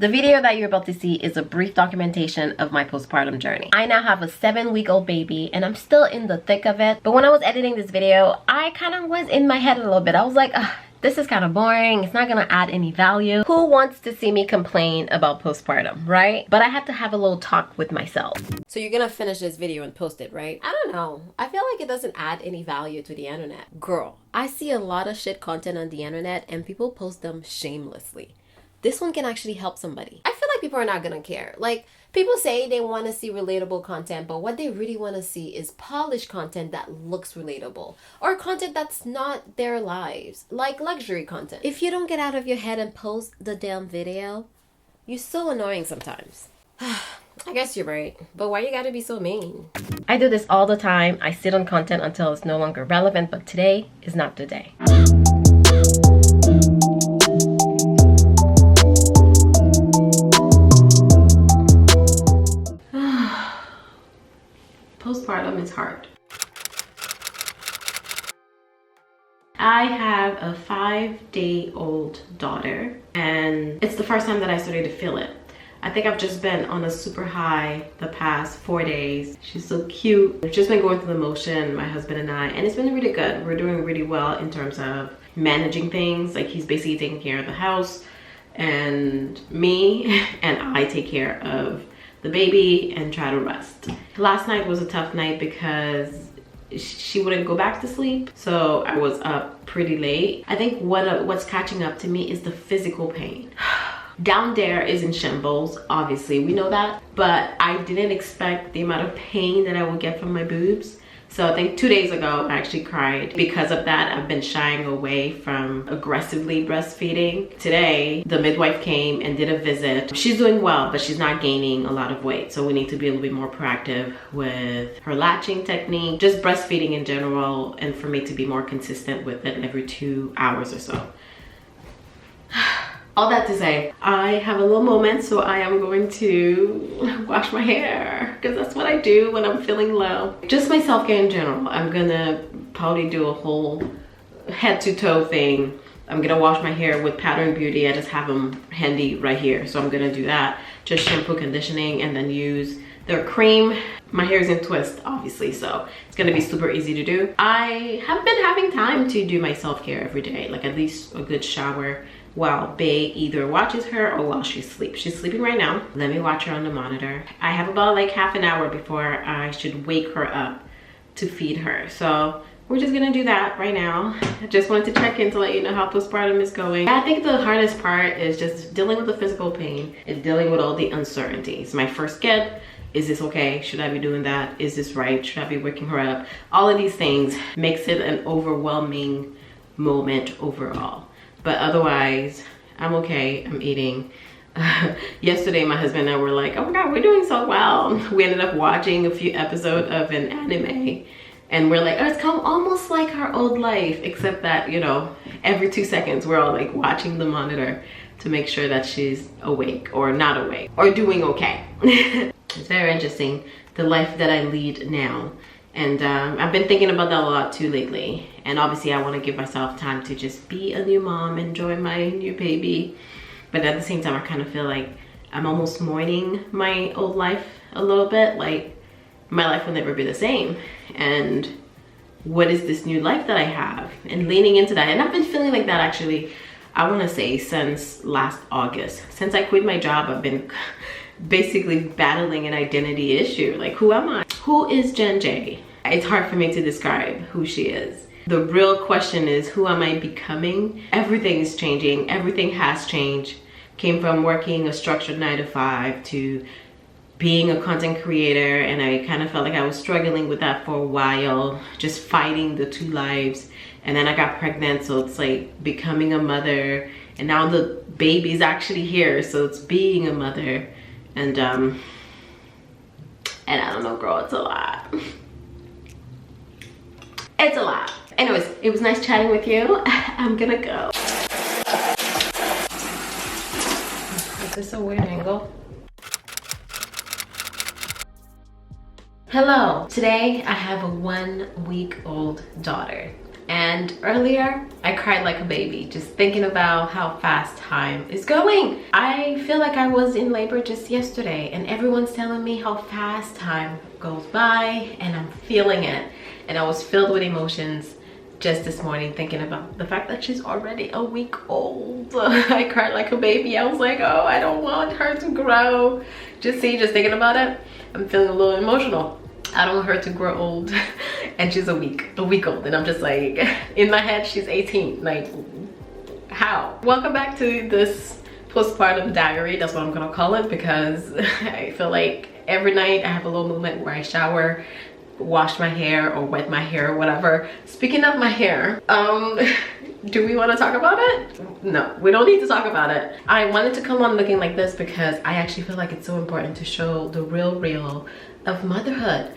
The video that you're about to see is a brief documentation of my postpartum journey. I now have a 7-week-old baby and I'm still in the thick of it. But when I was editing this video, I kind of was in my head a little bit. I was like, this is kind of boring. It's not gonna add any value. Who wants to see me complain about postpartum, right? But I had to have a little talk with myself. So you're gonna finish this video and post it, right? I don't know. I feel like it doesn't add any value to the internet. Girl, I see a lot of shit content on the internet and people post them shamelessly. This one can actually help somebody. I feel like people are not gonna care. Like, people say they want to see relatable content, but what they really want to see is polished content that looks relatable, or content that's not their lives, like luxury content. If you don't get out of your head and post the damn video, you're so annoying sometimes. I guess you're right, but why you gotta be so mean? I do this all the time. I sit on content until it's no longer relevant, but today is not the day. Postpartum is hard. I have a 5-day-old daughter and it's the first time that I started to feel it. I think I've just been on a super high the past 4 days. She's so cute. We've just been going through the motion, my husband and I, and it's been really good. We're doing really well in terms of managing things. Like, he's basically taking care of the house and me, and I take care of the baby and try to rest. Last night was a tough night because she wouldn't go back to sleep, so I was up pretty late. I think what's catching up to me is the physical pain. Down there is in shambles, obviously, we know that, but I didn't expect the amount of pain that I would get from my boobs. So I think 2 days ago, I actually cried. Because of that, I've been shying away from aggressively breastfeeding. Today, the midwife came and did a visit. She's doing well, but she's not gaining a lot of weight. So we need to be a little bit more proactive with her latching technique, just breastfeeding in general, and for me to be more consistent with it every 2 hours or so. All that to say, I have a little moment, so I am going to wash my hair because that's what I do when I'm feeling low. Just my self-care in general. I'm gonna probably do a whole head to toe thing. I'm gonna wash my hair with Pattern Beauty. I just have them handy right here, so I'm gonna do that. Just shampoo, conditioning, and then use their cream. My hair is in twist, obviously, so it's gonna be super easy to do. I have been having time to do my self-care every day, like at least a good shower while Bae either watches her or while she sleeps. She's sleeping right now. Let me watch her on the monitor. I have about like half an hour before I should wake her up to feed her. So we're just gonna do that right now. I just wanted to check in to let you know how postpartum is going. I think the hardest part is just dealing with the physical pain and dealing with all the uncertainties. My first kid, is this okay? Should I be doing that? Is this right? Should I be waking her up? All of these things makes it an overwhelming moment overall. But otherwise, I'm okay. I'm eating. Yesterday, my husband and I were like, oh my God, we're doing so well. We ended up watching a few episodes of an anime. And we're like, oh, it's kind of almost like our old life, except that, you know, every 2 seconds, we're all like watching the monitor to make sure that she's awake or not awake or doing okay. It's very interesting, the life that I lead now. And I've been thinking about that a lot too lately. And obviously I want to give myself time to just be a new mom, enjoy my new baby. But at the same time, I kind of feel like I'm almost mourning my old life a little bit. Like, my life will never be the same. And what is this new life that I have? And leaning into that. And I've been feeling like that actually, I want to say since last August. Since I quit my job, I've been basically battling an identity issue. Like, who am I? Who is Jen J? It's hard for me to describe who she is. The real question is, who am I becoming? Everything is changing. Everything has changed. Came from working a structured 9-to-5 to being a content creator, and I kind of felt like I was struggling with that for a while, just fighting the two lives. And then I got pregnant, so it's like becoming a mother, and now the baby's actually here, so it's being a mother. And I don't know, girl, it's a lot. It's a lot. Anyways, it was nice chatting with you. I'm gonna go. Is this a weird angle? Hello. Today I have a 1-week-old daughter. And earlier, I cried like a baby, just thinking about how fast time is going. I feel like I was in labor just yesterday, and everyone's telling me how fast time goes by, and I'm feeling it. And I was filled with emotions just this morning thinking about the fact that she's already a week old. I cried like a baby. I was like, oh, I don't want her to grow. Just thinking about it, I'm feeling a little emotional. I don't want her to grow old and she's a week old, and I'm just like, in my head she's 18. Like, how? Welcome back to this postpartum diary. That's what I'm gonna call it, because I feel like every night I have a little moment where I shower, wash my hair, or wet my hair, or whatever. Speaking of my hair, do we want to talk about it? No, we don't need to talk about it. I wanted to come on looking like this because I actually feel like it's so important to show the real of motherhood.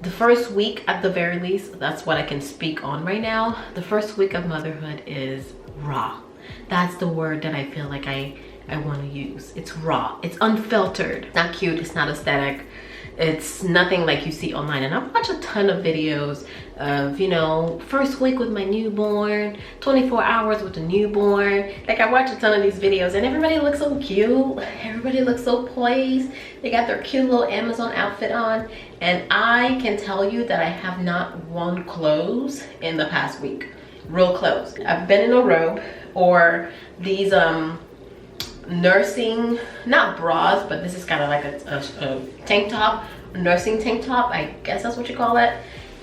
The first week, at the very least, that's what I can speak on right now. The first week of motherhood is raw. That's the word that I feel like I want to use. It's raw, it's unfiltered, not cute, it's not aesthetic. It's nothing like you see online. And I've watched a ton of videos of, you know, first week with my newborn, 24 hours with the newborn. Like, I watch a ton of these videos and everybody looks so cute. Everybody looks so poised. They got their cute little Amazon outfit on. And I can tell you that I have not worn clothes in the past week. Real clothes. I've been in a robe or these nursing, not bras, but this is kind of like a tank top, nursing tank top, I guess that's what you call it,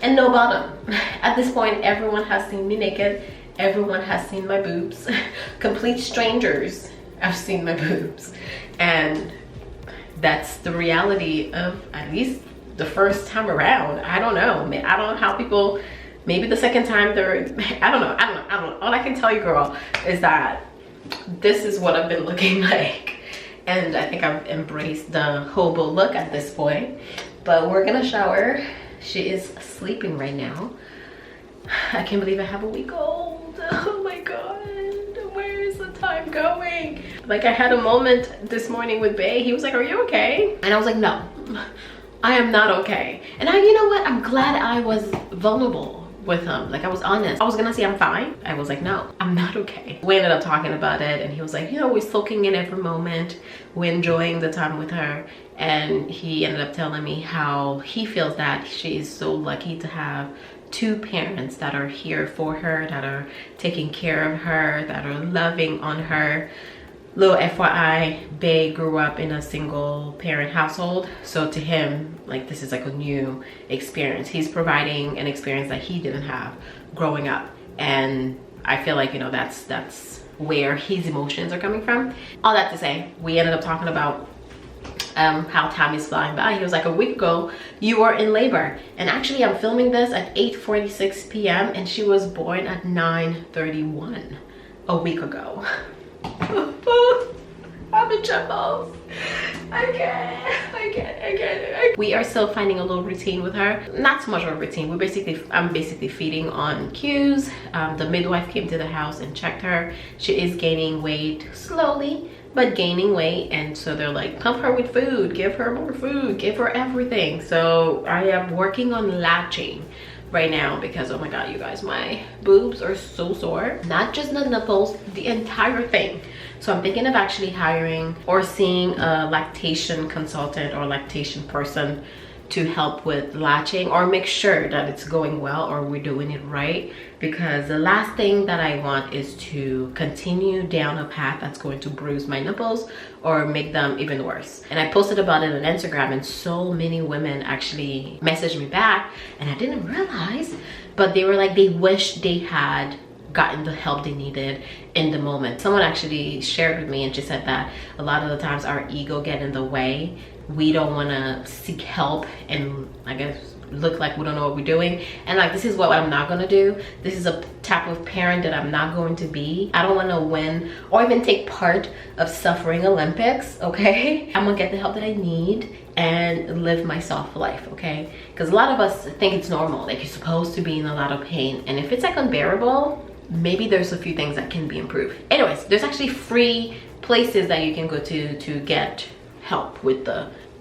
and no bottom. At this point, everyone has seen me naked. Everyone has seen my boobs. Complete strangers have seen my boobs. And that's the reality of, at least the first time around. I don't know. I don't know how people, maybe the second time they're, I don't know. All I can tell you, girl, is that this is what I've been looking like, and I think I've embraced the hobo look at this point. But we're gonna shower. She is sleeping right now. I can't believe I have a week old. Oh my god, where is the time going? Like, I had a moment this morning with Bae. He was like, are you okay? And I was like, no, I am not okay. And you know what, I'm glad I was vulnerable with him. Like, I was honest. I was gonna say I'm fine. I was like, no, I'm not okay. We ended up talking about it, and he was like, you know, we're soaking in every moment, we're enjoying the time with her. And he ended up telling me how he feels that she is so lucky to have two parents that are here for her, that are taking care of her, that are loving on her. Little FYI, Bae grew up in a single parent household, so to him, like, this is like a new experience. He's providing an experience that he didn't have growing up, and I feel like, you know, that's where his emotions are coming from. All that to say, we ended up talking about how time is flying by. He was like, a week ago you were in labor, and actually I'm filming this at 8:46 p.m. and she was born at 9:31 a week ago. I'm in shambles. I can't. We are still finding a little routine with her. Not so much of a routine. I'm basically feeding on cues. The midwife came to the house and checked her. She is gaining weight slowly, but gaining weight, and so they're like, pump her with food, give her more food, give her everything. So I am working on latching right now because, oh my god, you guys, my boobs are so sore. Not just the nipples, the entire thing. So I'm thinking of actually hiring or seeing a lactation consultant or lactation person to help with latching, or make sure that it's going well or we're doing it right, because the last thing that I want is to continue down a path that's going to bruise my nipples or make them even worse. And I posted about it on Instagram, and so many women actually messaged me back, and I didn't realize, but they were like, they wish they had gotten the help they needed in the moment. Someone actually shared with me, and she said that a lot of the times our ego get in the way. We don't want to seek help and, I guess, look like we don't know what we're doing. And like, this is what I'm not gonna do. This is a type of parent that I'm not going to be. I don't want to win or even take part of suffering Olympics, okay? I'm gonna get the help that I need and live my soft life, okay? Because a lot of us think it's normal, like you're supposed to be in a lot of pain, and if it's like unbearable, maybe there's a few things that can be improved. Anyways, there's actually free places that you can go to get help with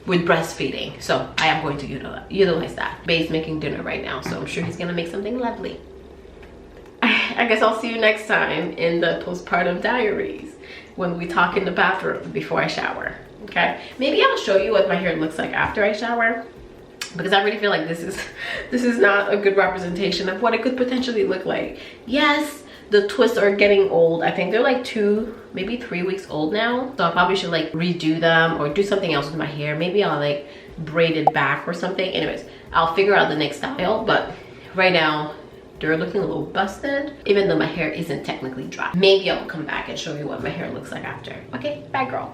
breastfeeding. So I am going to utilize that. Bae's making dinner right now, so I'm sure he's gonna make something lovely. I guess I'll see you next time in the postpartum diaries when we talk in the bathroom before I shower. Okay, maybe I'll show you what my hair looks like after I shower, because I really feel like this is not a good representation of what it could potentially look like. Yes, the twists are getting old. I think they're like 2, maybe 3 weeks old now, so I probably should like redo them or do something else with my hair. Maybe I'll like braid it back or something. Anyways, I'll figure out the next style, but right now they're looking a little busted, even though my hair isn't technically dry. Maybe I'll come back and show you what my hair looks like after. Okay, bye girl.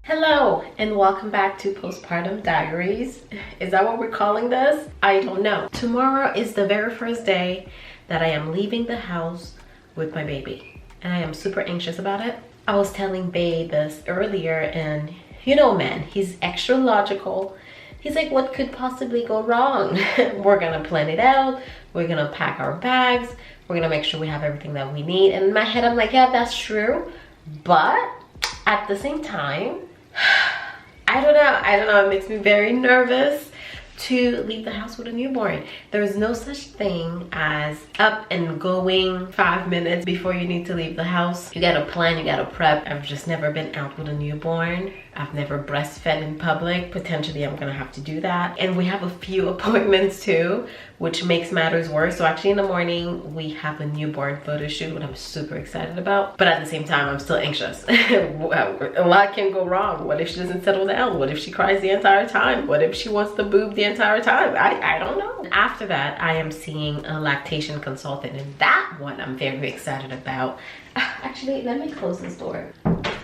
Hello and welcome back to Postpartum Diaries. Is that what we're calling this? I don't know. Tomorrow is the very first day that I am leaving the house with my baby, and I am super anxious about it. I was telling Bae this earlier, and you know, man, he's extra logical. He's like, what could possibly go wrong? We're gonna plan it out. We're gonna pack our bags. We're gonna make sure we have everything that we need. And in my head, I'm like, yeah, that's true. But at the same time, I don't know, it makes me very nervous to leave the house with a newborn. There's no such thing as up and going 5 minutes before you need to leave the house. You gotta plan, you gotta prep. I've just never been out with a newborn. I've never breastfed in public. Potentially I'm gonna have to do that. And we have a few appointments too, which makes matters worse. So actually in the morning, we have a newborn photo shoot, what I'm super excited about. But at the same time, I'm still anxious. A lot can go wrong. What if she doesn't settle down? What if she cries the entire time? What if she wants the boob the entire time? I don't know. After that, I am seeing a lactation consultant, and that one I'm very excited about. Actually, let me close this door.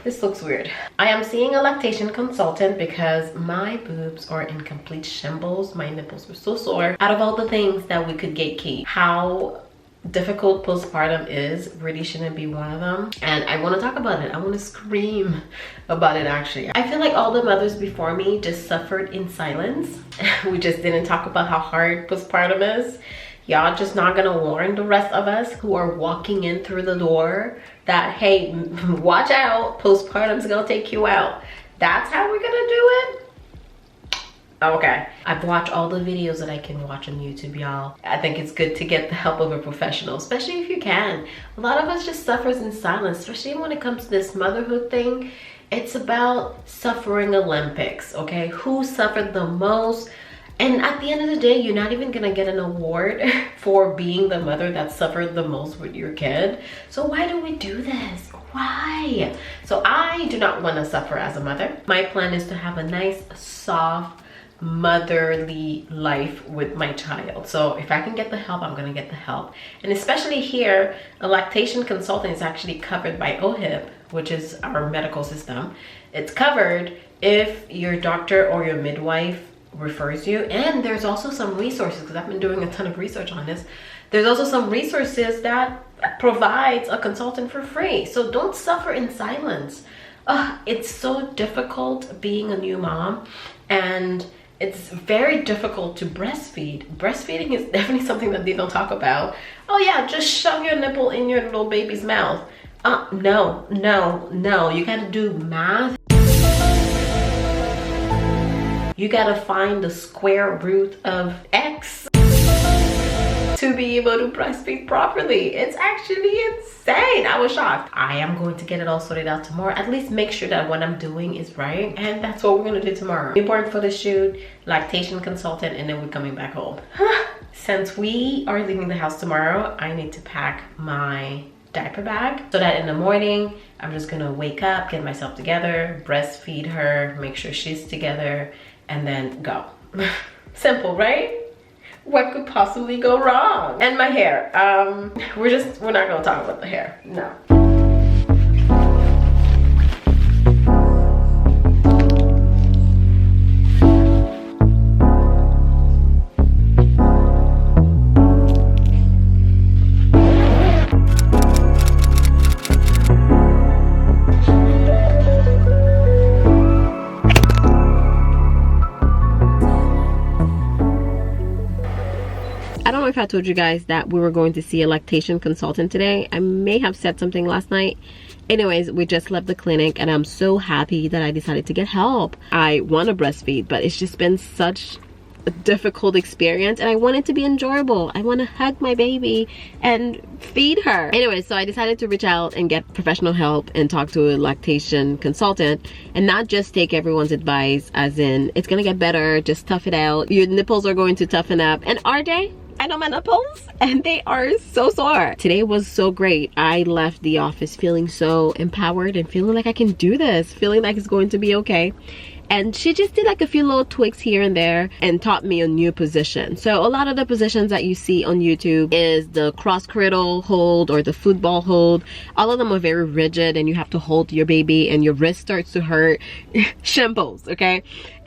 This looks weird. I am seeing a lactation consultant because my boobs are in complete shambles. My nipples were so sore. Out of all the things that we could gatekeep, how difficult postpartum is really shouldn't be one of them. And I want to talk about it. I want to scream about it actually. I feel like all the mothers before me just suffered in silence. We just didn't talk about how hard postpartum is. Y'all just not gonna warn the rest of us who are walking in through the door that, hey, watch out, postpartum's gonna take you out. That's how we're gonna do it? Okay. I've watched all the videos that I can watch on YouTube, y'all. I think it's good to get the help of a professional, especially if you can. A lot of us just suffers in silence, especially when it comes to this motherhood thing. It's about suffering Olympics, okay? Who suffered the most? And at the end of the day, you're not even gonna get an award for being the mother that suffered the most with your kid. So why do we do this? Why? So I do not want to suffer as a mother. My plan is to have a nice, soft, motherly life with my child. So if I can get the help, I'm gonna get the help. And especially here, a lactation consultant is actually covered by OHIP, which is our medical system. It's covered if your doctor or your midwife refers you. And there's also some resources, because I've been doing a ton of research on this. There's also some resources that provides a consultant for free. So don't suffer in silence. It's so difficult being a new mom, and it's very difficult to breastfeed. Breastfeeding is definitely something that they don't talk about. Oh yeah, just shove your nipple in your little baby's mouth. No, you gotta do math. You gotta find the square root of X to be able to breastfeed properly. It's actually insane. I was shocked. I am going to get it all sorted out tomorrow. At least make sure that what I'm doing is right. And that's what we're gonna do tomorrow. Newborn photo shoot, lactation consultant, and then we're coming back home. Since we are leaving the house tomorrow, I need to pack my diaper bag so that in the morning, I'm just gonna wake up, get myself together, breastfeed her, make sure she's together, and then go. Simple, right? What could possibly go wrong? And my hair. We're not gonna talk about the hair. No. know if I told you guys that we were going to see a lactation consultant today. I may have said something last night. Anyways, we just left the clinic and I'm so happy that I decided to get help. I want to breastfeed, but it's just been such a difficult experience and I want it to be enjoyable. I want to hug my baby and feed her. Anyway, so I decided to reach out and get professional help and talk to a lactation consultant and not just take everyone's advice as in it's gonna get better, just tough it out, your nipples are going to toughen up. And are they? I know my nipples and they are so sore. Today was so great. I left the office feeling so empowered and feeling like I can do this, feeling like it's going to be okay. And she just did like a few little tweaks here and there and taught me a new position. So a lot of the positions that you see on YouTube is the cross cradle hold or the football hold. All of them are very rigid and you have to hold your baby and your wrist starts to hurt. Shambles, okay?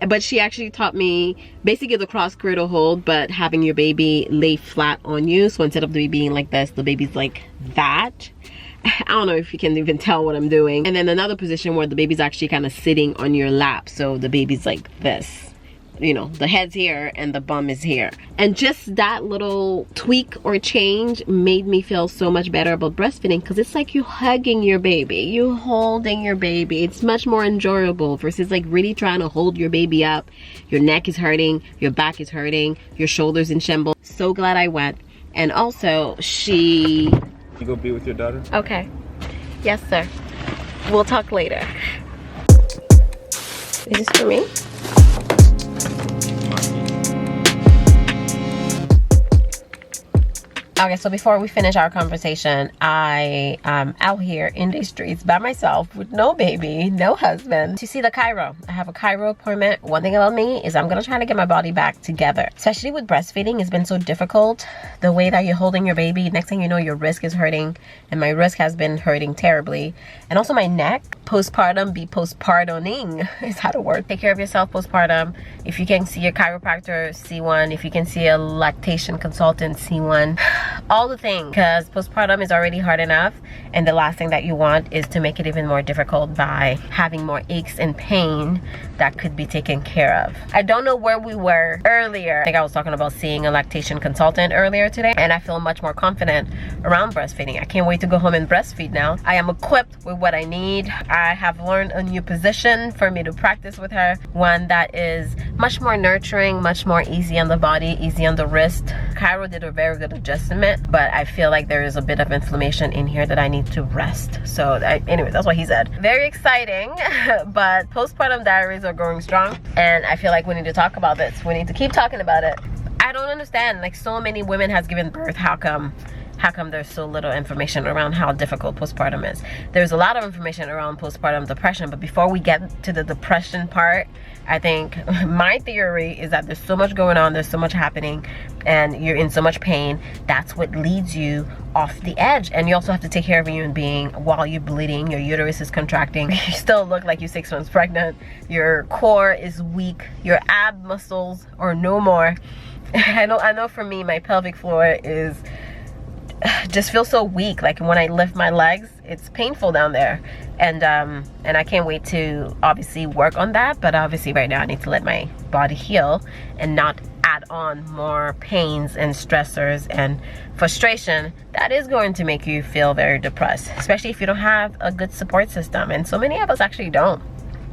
But she actually taught me basically the cross cradle hold, but having your baby lay flat on you. So instead of the baby being like this, the baby's like that. I don't know if you can even tell what I'm doing. And then another position where the baby's actually kind of sitting on your lap. So the baby's like this. You know, the head's here and the bum is here. And just that little tweak or change made me feel so much better about breastfeeding because it's like you hugging your baby, you holding your baby. It's much more enjoyable versus like really trying to hold your baby up. Your neck is hurting, your back is hurting, your shoulders in shambles. So glad I went. And also You go be with your daughter? Okay. Yes, sir. We'll talk later. Is this for me? Okay, so before we finish our conversation, I am out here in the streets by myself with no baby, no husband, to see the chiro. I have a chiro appointment. One thing about me is I'm gonna try to get my body back together. Especially with breastfeeding, it's been so difficult. The way that you're holding your baby, next thing you know, your wrist is hurting, and my wrist has been hurting terribly. And also my neck. Postpartum be postpartoming is how to work. Take care of yourself postpartum. If you can see a chiropractor, see one. If you can see a lactation consultant, see one. All the things, because postpartum is already hard enough, and the last thing that you want is to make it even more difficult by having more aches and pain that could be taken care of. I don't know where we were earlier. I think I was talking about seeing a lactation consultant earlier today, and I feel much more confident around breastfeeding. I can't wait to go home and breastfeed now. I am equipped with what I need. I have learned a new position for me to practice with her, one that is much more nurturing, much more easy on the body, easy on the wrist. Chiro did a very good adjustment, but I feel like there is a bit of inflammation in here that I need to rest. So anyway, that's what he said. Very exciting, but postpartum diaries are going strong, and I feel like we need to talk about this. We need to keep talking about it. I don't understand, like so many women has given birth, how come there's so little information around how difficult postpartum is? There's a lot of information around postpartum depression, but before we get to the depression part, I think my theory is that there's so much going on, there's so much happening, and you're in so much pain. That's what leads you off the edge. And you also have to take care of a human being while you're bleeding, your uterus is contracting, you still look like you're 6 months pregnant, your core is weak, your ab muscles are no more. I know for me, my pelvic floor is just feels so weak. Like when I lift my legs, it's painful down there, and I can't wait to obviously work on that. But obviously right now I need to let my body heal and not add on more pains and stressors and frustration that is going to make you feel very depressed, especially if you don't have a good support system, and so many of us actually don't.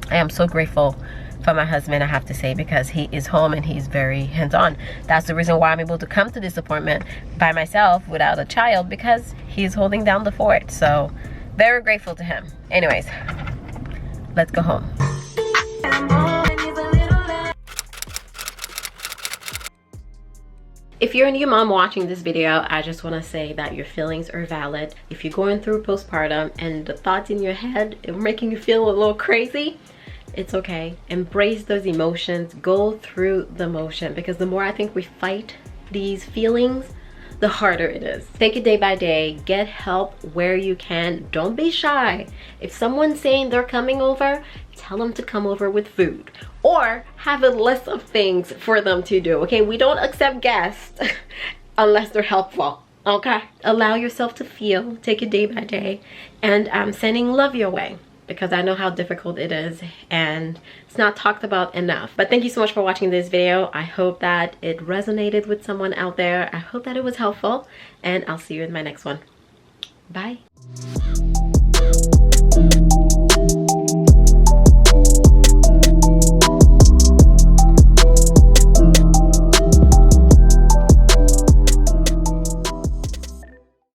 I am so grateful for my husband, I have to say, because he is home and he's very hands-on. That's the reason why I'm able to come to this appointment by myself without a child, because he's holding down the fort. So very grateful to him. Anyways, let's go home. If you're a new mom watching this video, I just want to say that your feelings are valid. If you're going through postpartum and the thoughts in your head are making you feel a little crazy, it's okay. Embrace those emotions, go through the motion, because the more I think we fight these feelings, the harder it is. Take it day by day, get help where you can. Don't be shy. If someone's saying they're coming over, tell them to come over with food, or have a list of things for them to do, okay? We don't accept guests unless they're helpful, okay? Allow yourself to feel, take it day by day, and I'm sending love your way. because I know how difficult it is and it's not talked about enough. But thank you so much for watching this video. I hope that it resonated with someone out there. I hope that it was helpful, and I'll see you in my next one. Bye.